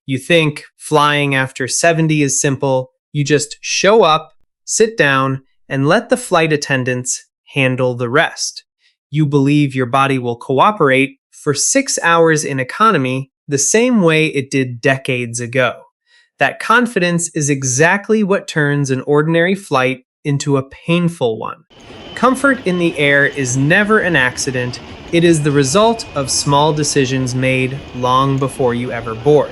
You think flying after 70 is simple. You just show up, sit down, and let the flight attendants handle the rest. You believe your body will cooperate for 6 hours in economy the same way it did decades ago. That confidence is exactly what turns an ordinary flight into a painful one. Comfort in the air is never an accident. It is the result of small decisions made long before you ever board.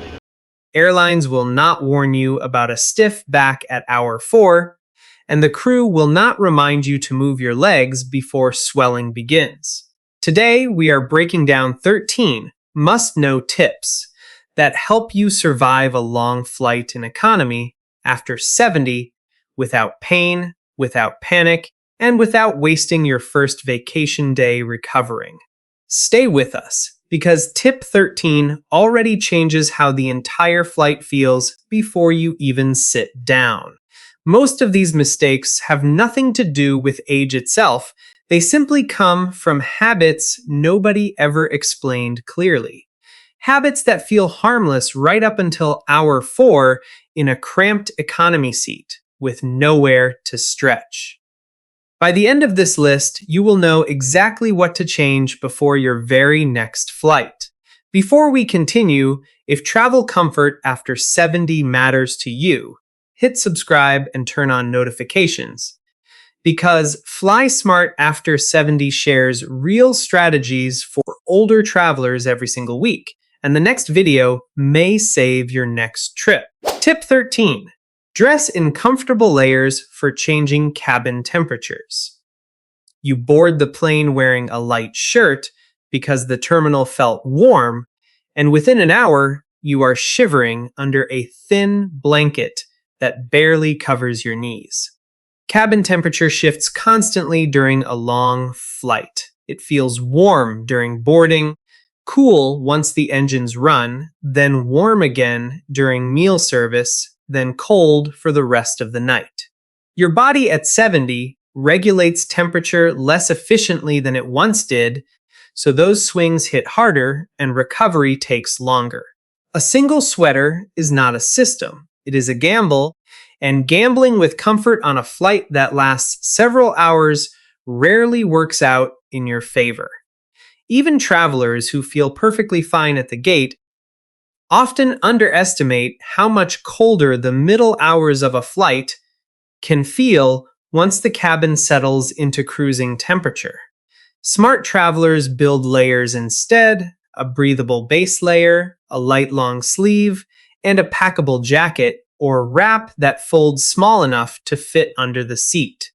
Airlines will not warn you about a stiff back at hour 4, and the crew will not remind you to move your legs before swelling begins. Today, we are breaking down 13 must-know tips that help you survive a long flight in economy after 70 without pain, without panic, and without wasting your first vacation day recovering. Stay with us, because tip 13 already changes how the entire flight feels before you even sit down. Most of these mistakes have nothing to do with age itself. They simply come from habits nobody ever explained clearly. Habits that feel harmless right up until hour 4 in a cramped economy seat with nowhere to stretch. By the end of this list, you will know exactly what to change before your very next flight. Before we continue, if travel comfort after 70 matters to you, hit subscribe and turn on notifications. Because Fly Smart After 70 shares real strategies for older travelers every single week, and the next video may save your next trip. Tip 13. Dress in comfortable layers for changing cabin temperatures. You board the plane wearing a light shirt because the terminal felt warm, and within an hour, you are shivering under a thin blanket that barely covers your knees. Cabin temperature shifts constantly during a long flight. It feels warm during boarding, cool once the engines run, then warm again during meal service, then cold for the rest of the night. Your body at 70 regulates temperature less efficiently than it once did, so those swings hit harder and recovery takes longer. A single sweater is not a system. It is a gamble, and gambling with comfort on a flight that lasts several hours rarely works out in your favor. Even travelers who feel perfectly fine at the gate often underestimate how much colder the middle hours of a flight can feel once the cabin settles into cruising temperature. Smart travelers build layers instead: a breathable base layer, a light long sleeve, and a packable jacket or wrap that folds small enough to fit under the seat.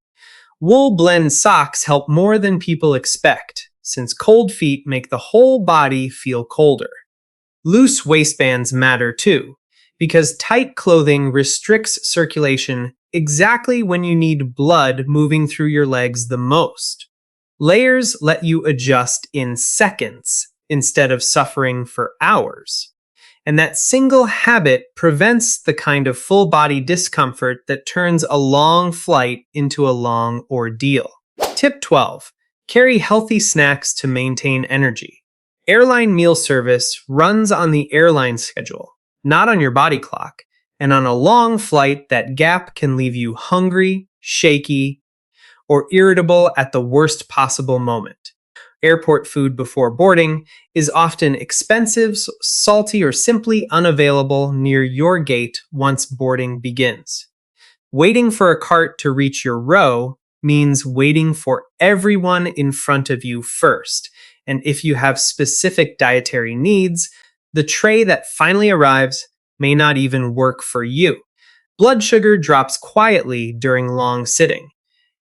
Wool blend socks help more than people expect, since cold feet make the whole body feel colder. Loose waistbands matter too, because tight clothing restricts circulation exactly when you need blood moving through your legs the most. Layers let you adjust in seconds instead of suffering for hours. And that single habit prevents the kind of full-body discomfort that turns a long flight into a long ordeal. Tip 12. Carry healthy snacks to maintain energy. Airline meal service runs on the airline schedule, not on your body clock, and on a long flight, that gap can leave you hungry, shaky, or irritable at the worst possible moment. Airport food before boarding is often expensive, salty, or simply unavailable near your gate once boarding begins. Waiting for a cart to reach your row means waiting for everyone in front of you first, and if you have specific dietary needs, the tray that finally arrives may not even work for you. Blood sugar drops quietly during long sitting,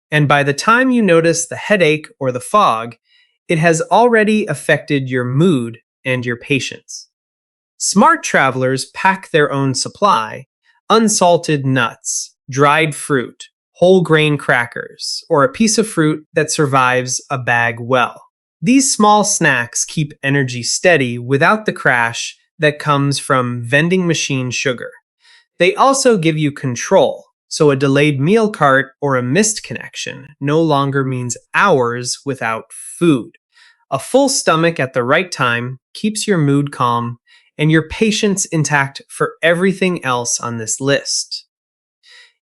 and by the time you notice the headache or the fog, it has already affected your mood and your patience. Smart travelers pack their own supply: unsalted nuts, dried fruit, whole grain crackers, or a piece of fruit that survives a bag well. These small snacks keep energy steady without the crash that comes from vending machine sugar. They also give you control, so a delayed meal cart or a missed connection no longer means hours without food. A full stomach at the right time keeps your mood calm and your patience intact for everything else on this list.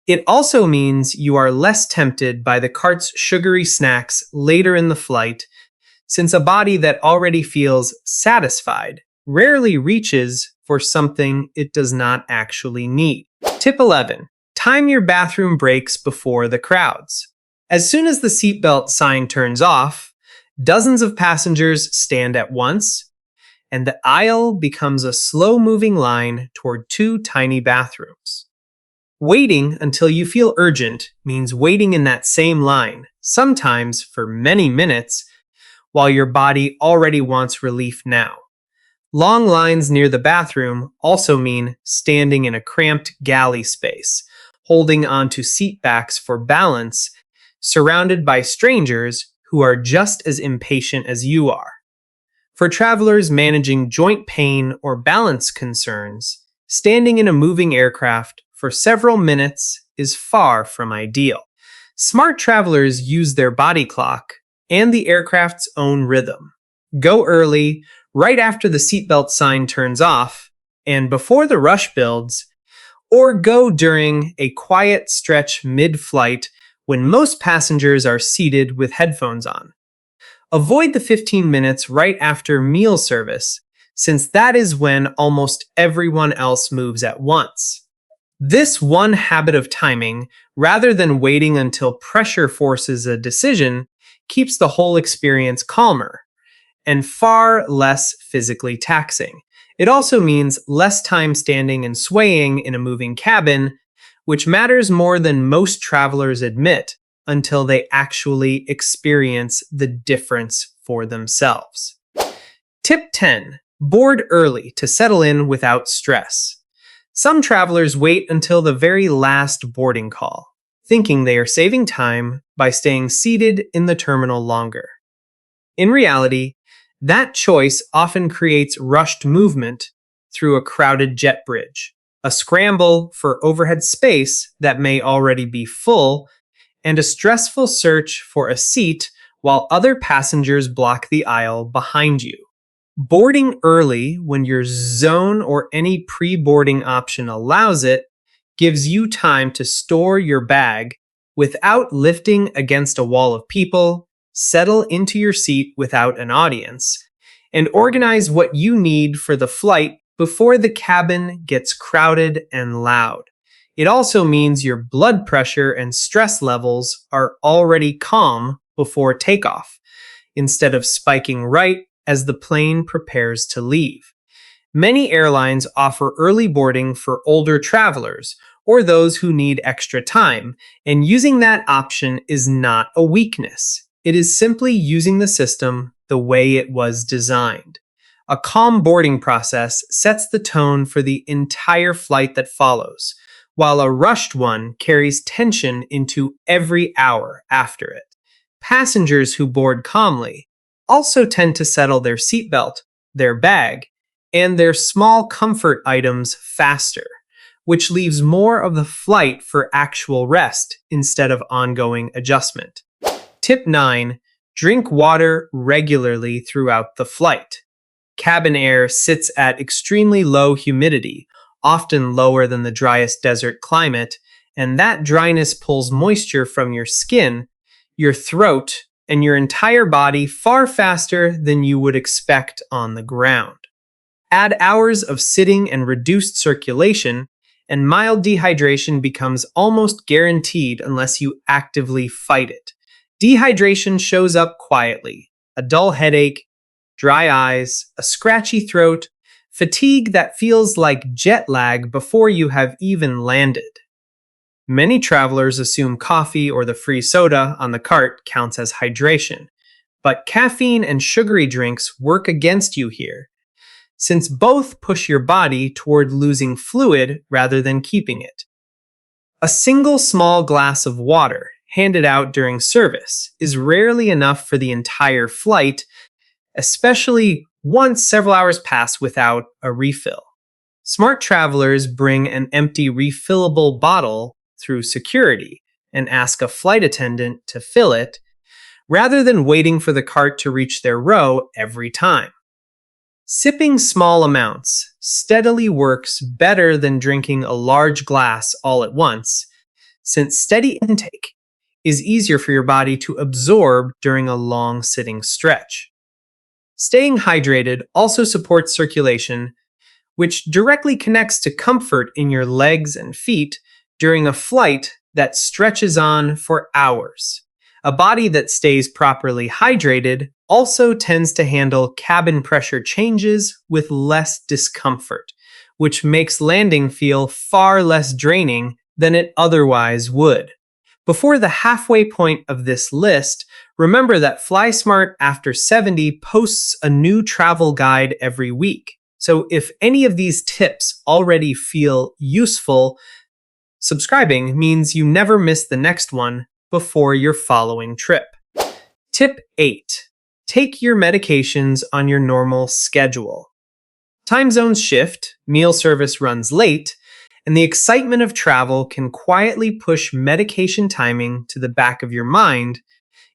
It also means you are less tempted by the cart's sugary snacks later in the flight, since a body that already feels satisfied rarely reaches for something it does not actually need. Tip 11. Time your bathroom breaks before the crowds. As soon as the seatbelt sign turns off, dozens of passengers stand at once, and the aisle becomes a slow-moving line toward two tiny bathrooms. Waiting until you feel urgent means waiting in that same line, sometimes for many minutes, while your body already wants relief now. Long lines near the bathroom also mean standing in a cramped galley space, holding onto seat backs for balance, surrounded by strangers who are just as impatient as you are. For travelers managing joint pain or balance concerns, standing in a moving aircraft for several minutes is far from ideal. Smart travelers use their body clock and the aircraft's own rhythm. Go early, right after the seatbelt sign turns off, and before the rush builds, or go during a quiet stretch mid-flight when most passengers are seated with headphones on. Avoid the 15 minutes right after meal service, since that is when almost everyone else moves at once. This one habit of timing, rather than waiting until pressure forces a decision, keeps the whole experience calmer and far less physically taxing. It also means less time standing and swaying in a moving cabin, which matters more than most travelers admit until they actually experience the difference for themselves. Tip 10. Board early to settle in without stress. Some travelers wait until the very last boarding call, thinking they are saving time by staying seated in the terminal longer. In reality, that choice often creates rushed movement through a crowded jet bridge, a scramble for overhead space that may already be full, and a stressful search for a seat while other passengers block the aisle behind you. Boarding early when your zone or any pre-boarding option allows it gives you time to store your bag without lifting against a wall of people, settle into your seat without an audience, and organize what you need for the flight before the cabin gets crowded and loud. It also means your blood pressure and stress levels are already calm before takeoff, instead of spiking right as the plane prepares to leave. Many airlines offer early boarding for older travelers or those who need extra time, and using that option is not a weakness. It is simply using the system the way it was designed. A calm boarding process sets the tone for the entire flight that follows, while a rushed one carries tension into every hour after it. Passengers who board calmly also tend to settle their seatbelt, their bag, and their small comfort items faster, which leaves more of the flight for actual rest instead of ongoing adjustment. Tip 9. Drink water regularly throughout the flight. Cabin air sits at extremely low humidity, often lower than the driest desert climate, and that dryness pulls moisture from your skin, your throat, and your entire body far faster than you would expect on the ground. Add hours of sitting and reduced circulation, and mild dehydration becomes almost guaranteed unless you actively fight it. Dehydration shows up quietly: a dull headache, dry eyes, a scratchy throat, fatigue that feels like jet lag before you have even landed. Many travelers assume coffee or the free soda on the cart counts as hydration, but caffeine and sugary drinks work against you here, since both push your body toward losing fluid rather than keeping it. A single small glass of water handed out during service is rarely enough for the entire flight, especially once several hours pass without a refill. Smart travelers bring an empty refillable bottle through security and ask a flight attendant to fill it, rather than waiting for the cart to reach their row every time. Sipping small amounts steadily works better than drinking a large glass all at once, since steady intake is easier for your body to absorb during a long sitting stretch. Staying hydrated also supports circulation, which directly connects to comfort in your legs and feet during a flight that stretches on for hours. A body that stays properly hydrated also tends to handle cabin pressure changes with less discomfort, which makes landing feel far less draining than it otherwise would. Before the halfway point of this list, remember that FlySmart After 70 posts a new travel guide every week. So if any of these tips already feel useful, subscribing means you never miss the next one before your following trip. Tip 8. Take your medications on your normal schedule. Time zones shift, meal service runs late, and the excitement of travel can quietly push medication timing to the back of your mind,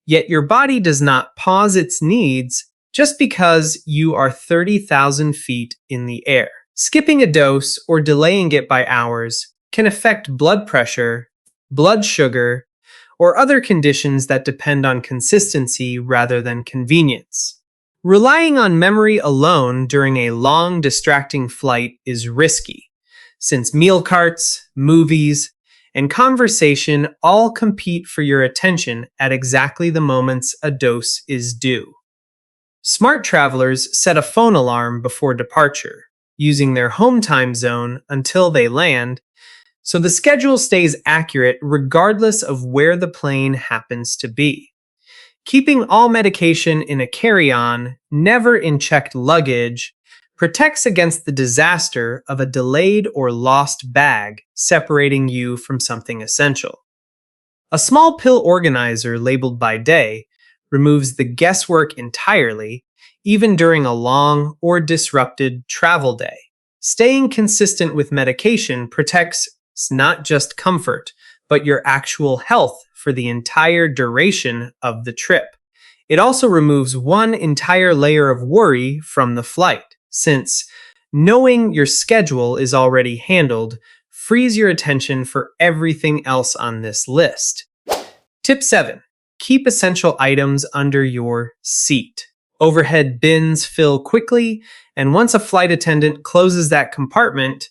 yet your body does not pause its needs just because you are 30,000 feet in the air. Skipping a dose or delaying it by hours can affect blood pressure, blood sugar, or other conditions that depend on consistency rather than convenience. Relying on memory alone during a long, distracting flight is risky, since meal carts, movies, and conversation all compete for your attention at exactly the moments a dose is due. Smart travelers set a phone alarm before departure, using their home time zone until they land, so the schedule stays accurate regardless of where the plane happens to be. Keeping all medication in a carry-on, never in checked luggage, protects against the disaster of a delayed or lost bag separating you from something essential. A small pill organizer labeled by day removes the guesswork entirely, even during a long or disrupted travel day. Staying consistent with medication protects not just comfort, but your actual health for the entire duration of the trip. It also removes one entire layer of worry from the flight, since knowing your schedule is already handled frees your attention for everything else on this list. Tip 7. Keep essential items under your seat. Overhead bins fill quickly, and once a flight attendant closes that compartment,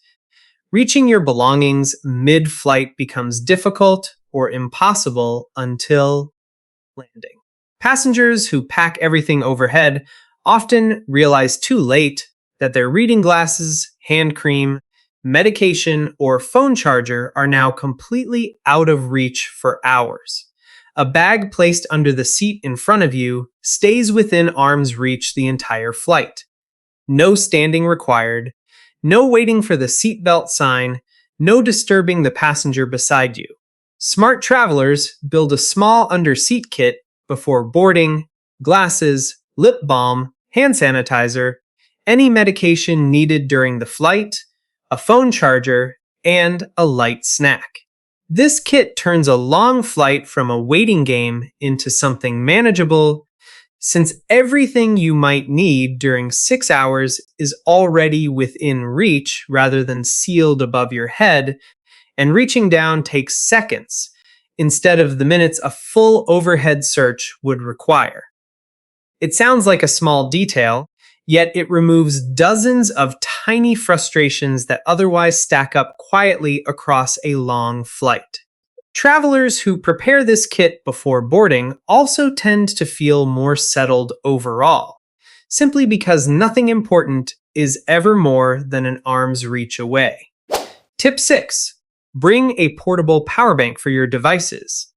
reaching your belongings mid-flight becomes difficult or impossible until landing. Passengers who pack everything overhead often realize too late that their reading glasses, hand cream, medication, or phone charger are now completely out of reach for hours. A bag placed under the seat in front of you stays within arm's reach the entire flight. No standing required, no waiting for the seatbelt sign, no disturbing the passenger beside you. Smart travelers build a small under-seat kit before boarding: glasses, lip balm, hand sanitizer, any medication needed during the flight, a phone charger, and a light snack. This kit turns a long flight from a waiting game into something manageable, since everything you might need during 6 hours is already within reach rather than sealed above your head, and reaching down takes seconds instead of the minutes a full overhead search would require. It sounds like a small detail, yet it removes dozens of tiny frustrations that otherwise stack up quietly across a long flight. Travelers who prepare this kit before boarding also tend to feel more settled overall, simply because nothing important is ever more than an arm's reach away. Tip 6. Bring a portable power bank for your devices.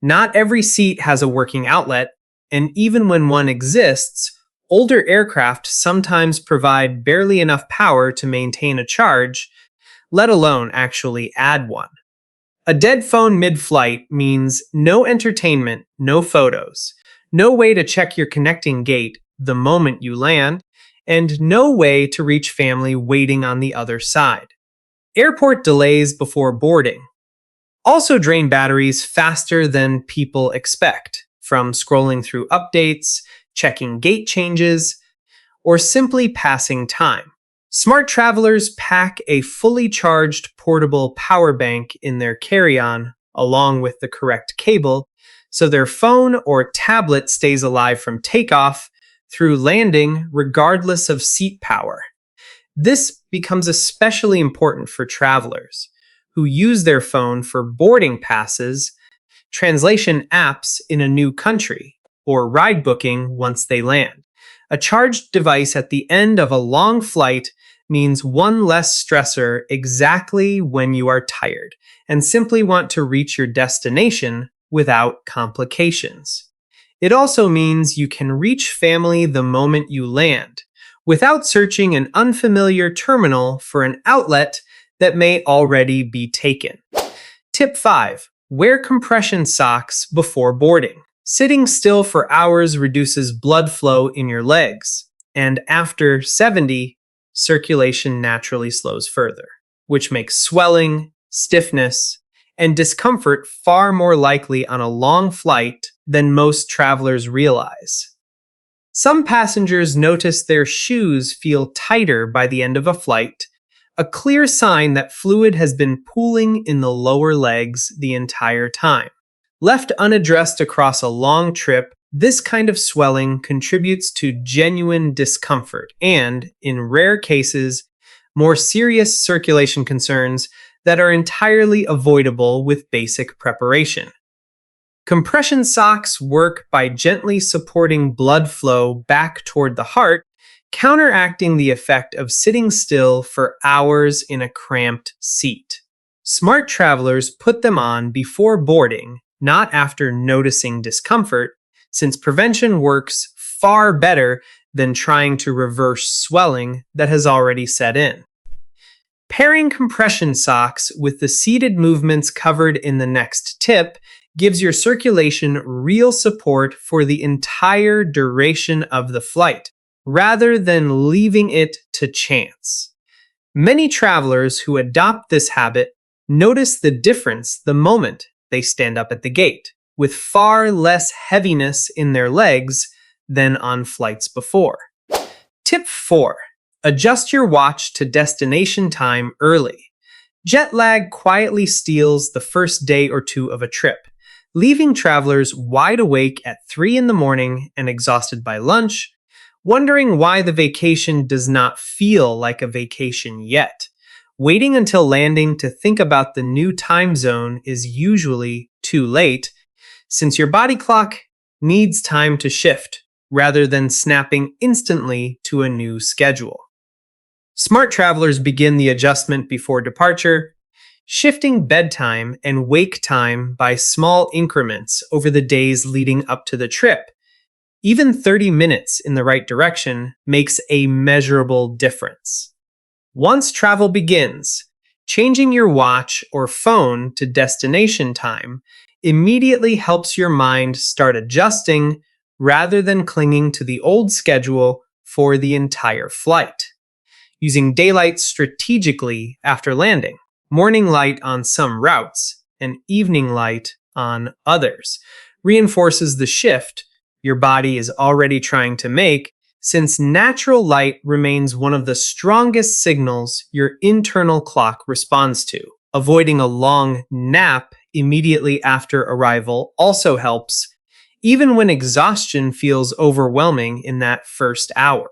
Not every seat has a working outlet, and even when one exists, older aircraft sometimes provide barely enough power to maintain a charge, let alone actually add one. A dead phone mid-flight means no entertainment, no photos, no way to check your connecting gate the moment you land, and no way to reach family waiting on the other side. Airport delays before boarding also drain batteries faster than people expect, from scrolling through updates, checking gate changes, or simply passing time. Smart travelers pack a fully charged portable power bank in their carry-on along with the correct cable, so their phone or tablet stays alive from takeoff through landing regardless of seat power. This becomes especially important for travelers who use their phone for boarding passes, translation apps in a new country, or ride booking once they land. A charged device at the end of a long flight means one less stressor exactly when you are tired and simply want to reach your destination without complications. It also means you can reach family the moment you land, without searching an unfamiliar terminal for an outlet that may already be taken. Tip 5. Wear compression socks before boarding. Sitting still for hours reduces blood flow in your legs, and after 70, circulation naturally slows further, which makes swelling, stiffness, and discomfort far more likely on a long flight than most travelers realize. Some passengers notice their shoes feel tighter by the end of a flight, a clear sign that fluid has been pooling in the lower legs the entire time. Left unaddressed across a long trip, this kind of swelling contributes to genuine discomfort and, in rare cases, more serious circulation concerns that are entirely avoidable with basic preparation. Compression socks work by gently supporting blood flow back toward the heart, counteracting the effect of sitting still for hours in a cramped seat. Smart travelers put them on before boarding, not after noticing discomfort, since prevention works far better than trying to reverse swelling that has already set in. Pairing compression socks with the seated movements covered in the next tip gives your circulation real support for the entire duration of the flight, rather than leaving it to chance. Many travelers who adopt this habit notice the difference the moment they stand up at the gate, with far less heaviness in their legs than on flights before. Tip 4. Adjust your watch to destination time early. Jet lag quietly steals the first day or two of a trip, leaving travelers wide awake at 3 in the morning and exhausted by lunch, wondering why the vacation does not feel like a vacation yet. Waiting until landing to think about the new time zone is usually too late, since your body clock needs time to shift rather than snapping instantly to a new schedule. Smart travelers begin the adjustment before departure, shifting bedtime and wake time by small increments over the days leading up to the trip. Even 30 minutes in the right direction makes a measurable difference. Once travel begins, changing your watch or phone to destination time immediately helps your mind start adjusting rather than clinging to the old schedule for the entire flight. Using daylight strategically after landing, morning light on some routes, and evening light on others, reinforces the shift your body is already trying to make, since natural light remains one of the strongest signals your internal clock responds to. Avoiding a long nap immediately after arrival also helps, even when exhaustion feels overwhelming in that first hour.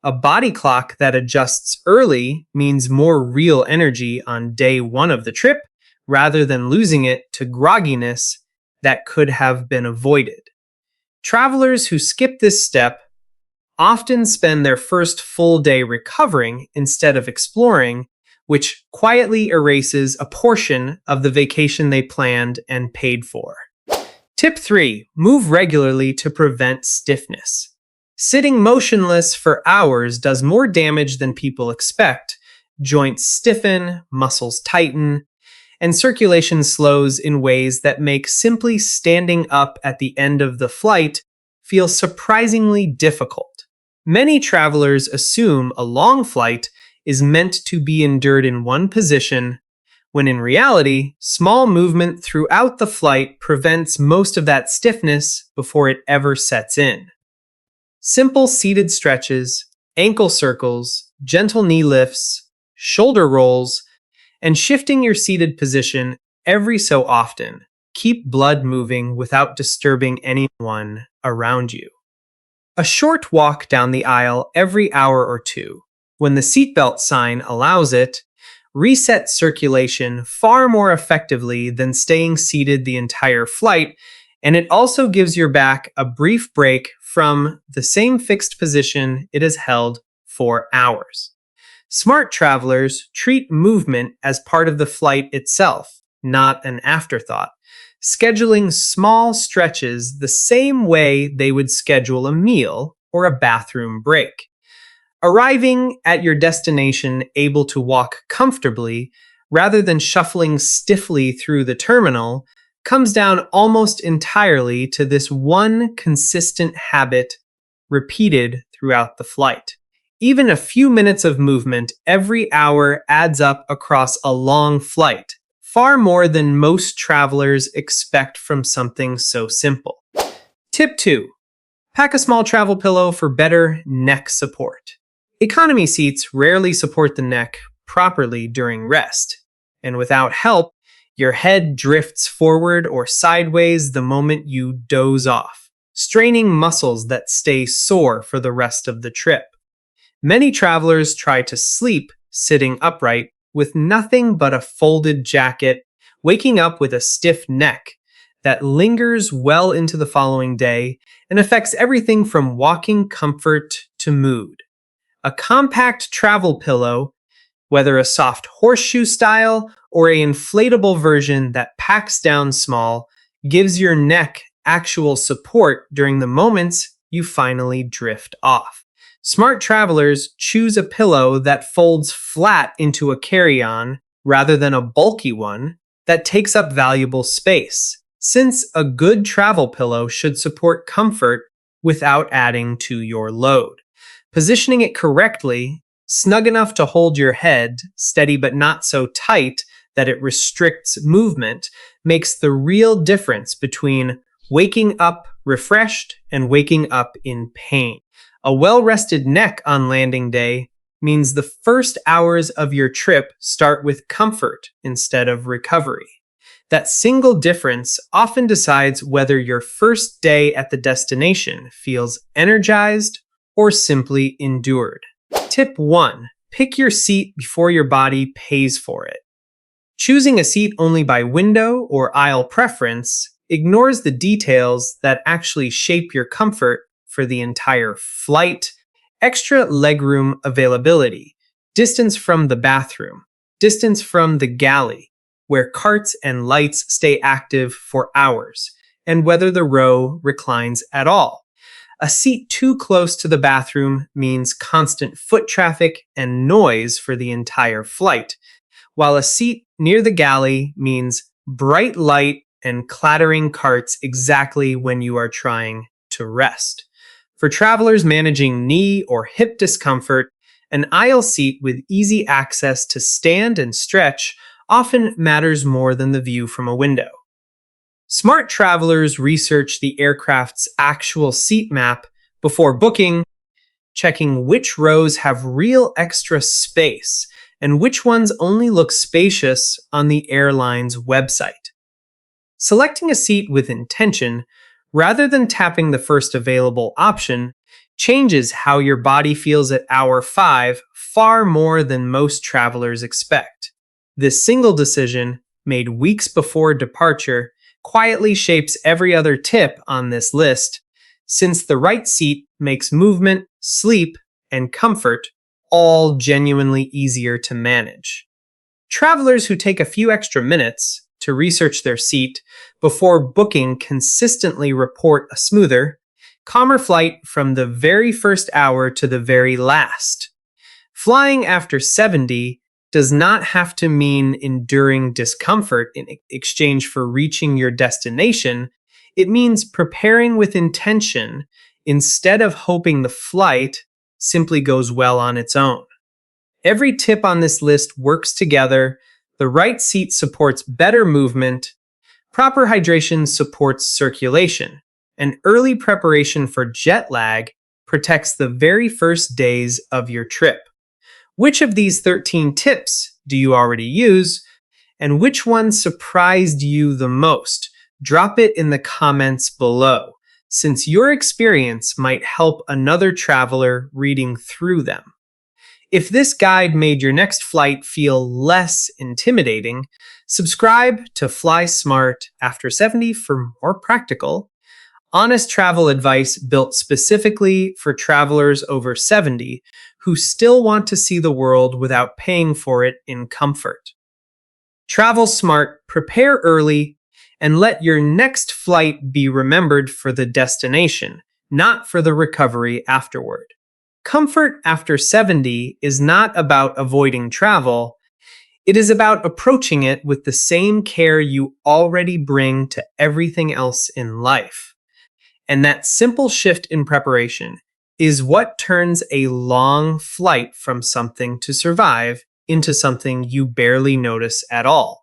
A body clock that adjusts early means more real energy on day 1 of the trip, rather than losing it to grogginess that could have been avoided. Travelers who skip this step often spend their first full day recovering instead of exploring, which quietly erases a portion of the vacation they planned and paid for. Tip 3. Move regularly to prevent stiffness. Sitting motionless for hours does more damage than people expect. Joints stiffen, muscles tighten, and circulation slows in ways that make simply standing up at the end of the flight feel surprisingly difficult. Many travelers assume a long flight is meant to be endured in one position, when in reality, small movement throughout the flight prevents most of that stiffness before it ever sets in. Simple seated stretches, ankle circles, gentle knee lifts, shoulder rolls, and shifting your seated position every so often. Keep blood moving without disturbing anyone around you. A short walk down the aisle every hour or two, when the seatbelt sign allows it, resets circulation far more effectively than staying seated the entire flight, and it also gives your back a brief break from the same fixed position it has held for hours. Smart travelers treat movement as part of the flight itself, not an afterthought, scheduling small stretches the same way they would schedule a meal or a bathroom break. Arriving at your destination able to walk comfortably rather than shuffling stiffly through the terminal comes down almost entirely to this one consistent habit repeated throughout the flight. Even a few minutes of movement every hour adds up across a long flight, far more than most travelers expect from something so simple. Tip 2. Pack a small travel pillow for better neck support. Economy seats rarely support the neck properly during rest, and without help, your head drifts forward or sideways the moment you doze off, straining muscles that stay sore for the rest of the trip. Many travelers try to sleep sitting upright with nothing but a folded jacket, waking up with a stiff neck that lingers well into the following day and affects everything from walking comfort to mood. A compact travel pillow, whether a soft horseshoe style or an inflatable version that packs down small, gives your neck actual support during the moments you finally drift off. Smart travelers choose a pillow that folds flat into a carry-on rather than a bulky one that takes up valuable space, since a good travel pillow should support comfort without adding to your load. Positioning it correctly, snug enough to hold your head, steady but not so tight that it restricts movement, makes the real difference between waking up refreshed and waking up in pain. A well-rested neck on landing day means the first hours of your trip start with comfort instead of recovery. That single difference often decides whether your first day at the destination feels energized or simply endured. Tip 1. Pick your seat before your body pays for it. Choosing a seat only by window or aisle preference ignores the details that actually shape your comfort for the entire flight. Extra legroom availability, distance from the bathroom, distance from the galley, where carts and lights stay active for hours, and whether the row reclines at all. A seat too close to the bathroom means constant foot traffic and noise for the entire flight, while a seat near the galley means bright light and clattering carts exactly when you are trying to rest. For travelers managing knee or hip discomfort, an aisle seat with easy access to stand and stretch often matters more than the view from a window. Smart travelers research the aircraft's actual seat map before booking, checking which rows have real extra space and which ones only look spacious on the airline's website. Selecting a seat with intention, rather than tapping the first available option, changes how your body feels at hour 5 far more than most travelers expect. This single decision, made weeks before departure, quietly shapes every other tip on this list, since the right seat makes movement, sleep, and comfort all genuinely easier to manage. Travelers who take a few extra minutes to research their seat before booking consistently report a smoother, calmer flight from the very first hour to the very last. Flying after 70 does not have to mean enduring discomfort in exchange for reaching your destination. It means preparing with intention instead of hoping the flight simply goes well on its own. Every tip on this list works together. The right seat supports better movement, proper hydration supports circulation, and early preparation for jet lag protects the very first days of your trip. Which of these 13 tips do you already use, and which one surprised you the most? Drop it in the comments below, since your experience might help another traveler reading through them. If this guide made your next flight feel less intimidating, subscribe to Fly Smart After 70 for more practical, honest travel advice built specifically for travelers over 70 who still want to see the world without paying for it in comfort. Travel smart, prepare early, and let your next flight be remembered for the destination, not for the recovery afterward. Comfort after 70 is not about avoiding travel. It is about approaching it with the same care you already bring to everything else in life. And that simple shift in preparation is what turns a long flight from something to survive into something you barely notice at all.